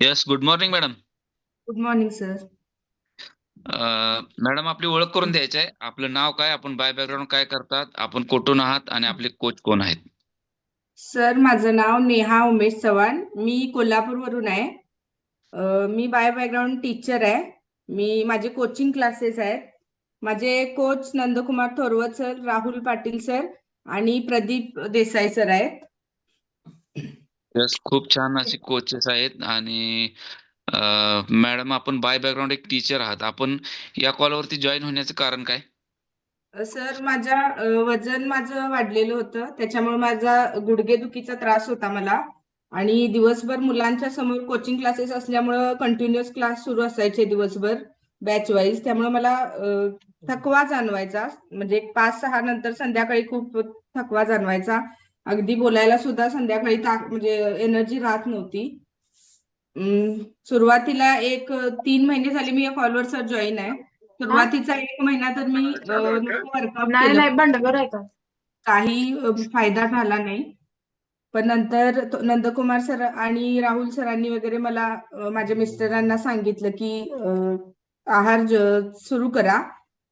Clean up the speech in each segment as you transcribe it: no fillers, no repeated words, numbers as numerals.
Yes, good morning madam. Good morning sir. Madam, आपली ओळख करून द्यायची आहे. आपलं नाव काय, आपण बाय बॅकग्राऊंड काय करतात, आपण कुठून आहात आणि आपले कोच कोण आहेत? सर, माझं नाव नेहा उमेश चव्हाण. मी कोल्हापूरवरून आहे. मी बाय बॅकग्राऊंड टीचर आहे. माझे कोचिंग क्लासेस आहेत. माझे coach Nandkumar Thorawat sir, Rahul Patil sir आणि प्रदीप देसाई सर आहेत. येस, खूप छान अशी कोचेस आहेत. आणि मॅडम, आपण बाय बॅकग्राऊंड एक टीचर आहात. आपण या कॉलवरती जॉईन होण्याचं कारण काय? सर, वजन माझं वाढलेलं होतं, त्याच्यामुळे माझा गुडघेदुखीचा त्रास होता मला. आणि दिवसभर मुलांच्या समोर कोचिंग क्लासेस असल्यामुळं कंटिन्युअस क्लास सुरू असायचे दिवसभर, बॅच वाईज. त्यामुळे मला थकवा जाणवायचा. म्हणजे 5-6 नंतर संध्याकाळी खूप थकवा जाणवायचा. अगदी बोलायला सुद्धा संध्याकाळी म्हणजे एनर्जी राहत नव्हती. सुरुवातीला 3 महिने झाले मी या कॉलवर सर जॉईन आहे. हा सुरुवातीचा 1 महिना तर मी वर्कआउट नाही केलं, नाही भांडवल आहे का? काही फायदा झाला नाही. पण नंतर नंदकुमार सर आणि राहुल सरांनी वगैरे मला, माझ्या मिस्टरांना सांगितलं की आहार सुरू करा.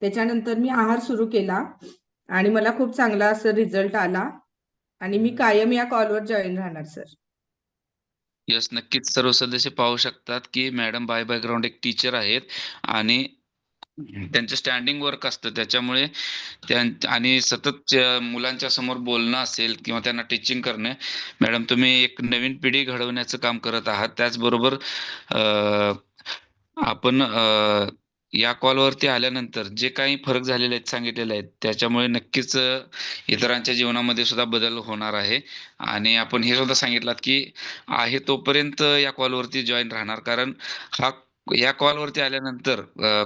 त्याच्यानंतर मी आहार सुरू केला आणि मला खूप चांगला असं रिझल्ट आला. आणि मी कायम या कॉलवर जॉईन राहणार सर. येस, नक्कीच सर्व सदस्य पाहू शकतात की मॅडम बाय बॅकग्राऊंड एक टीचर आहेत. आणि त्यांचं स्टँडिंग वर्क असतं, त्याच्यामुळे आणि सतत मुलांच्या समोर बोलणं असेल किंवा त्यांना टीचिंग करणं. मॅडम, तुम्ही एक नवीन पिढी घडवण्याचं काम करत आहात. त्याचबरोबर आपण या कॉलवरती आल्यानंतर जे काही फरक झालेले आहेत, सांगितलेले आहेत, त्याच्यामुळे नक्कीच इतरांच्या जीवनामध्ये सुद्धा बदल होणार आहे. आणि आपण हे सुद्धा सांगितलात की आहे तोपर्यंत या कॉलवरती जॉईन राहणार, कारण हा या कॉलवरती आल्यानंतर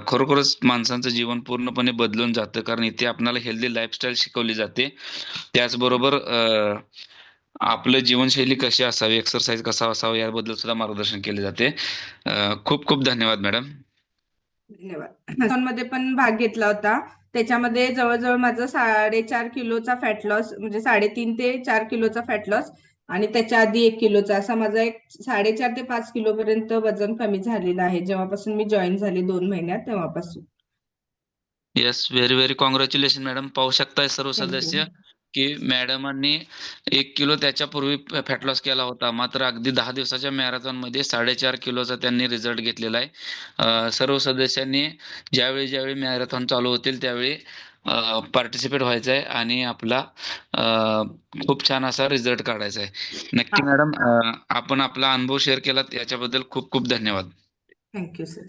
खरोखरच माणसांचं जीवन पूर्णपणे बदलून जातं. कारण इथे आपल्याला हेल्दी लाईफस्टाईल शिकवली जाते. त्याचबरोबर आपलं जीवनशैली कशी असावी, एक्सरसाइज कसा असावा, याबद्दल सुद्धा मार्गदर्शन केले जाते. खूप खूप धन्यवाद मॅडम. धन्यवाद. मध्ये पण भाग घेतला होता. त्याच्यामध्ये जवळजवळ माझं 4.5 किलोचा फॅट लॉस, म्हणजे 3.5 ते 4 किलोचा फॅट लॉस, आणि त्याच्या आधी 1 किलोचा, असा माझा 4.5 ते 5 किलो पर्यंत वजन कमी झालेलं आहे जेव्हापासून मी जॉईन झाले 2 महिन्यात तेव्हापासून. Yes, very very congratulation madam. पाहू शकताय सर्व थँक्यू. सदस्य की मॅडमांनी 1 किलो त्याच्यापूर्वी फॅट लॉस केला होता, मात्र अगदी 10 दिवसाच्या मॅरेथॉन मध्ये 4.5 किलोचा त्यांनी रिझल्ट घेतलेला आहे. सर्व सदस्यांनी ज्यावेळी ज्यावेळी मॅरेथॉन चालू होतील त्यावेळी पार्टिसिपेट व्हायचं आहे आणि आपला खूप छान असा रिझल्ट काढायचा आहे. नक्की मॅडम, आपण आपला अनुभव शेअर केला याच्याबद्दल खूप खूप धन्यवाद. Thank you sir.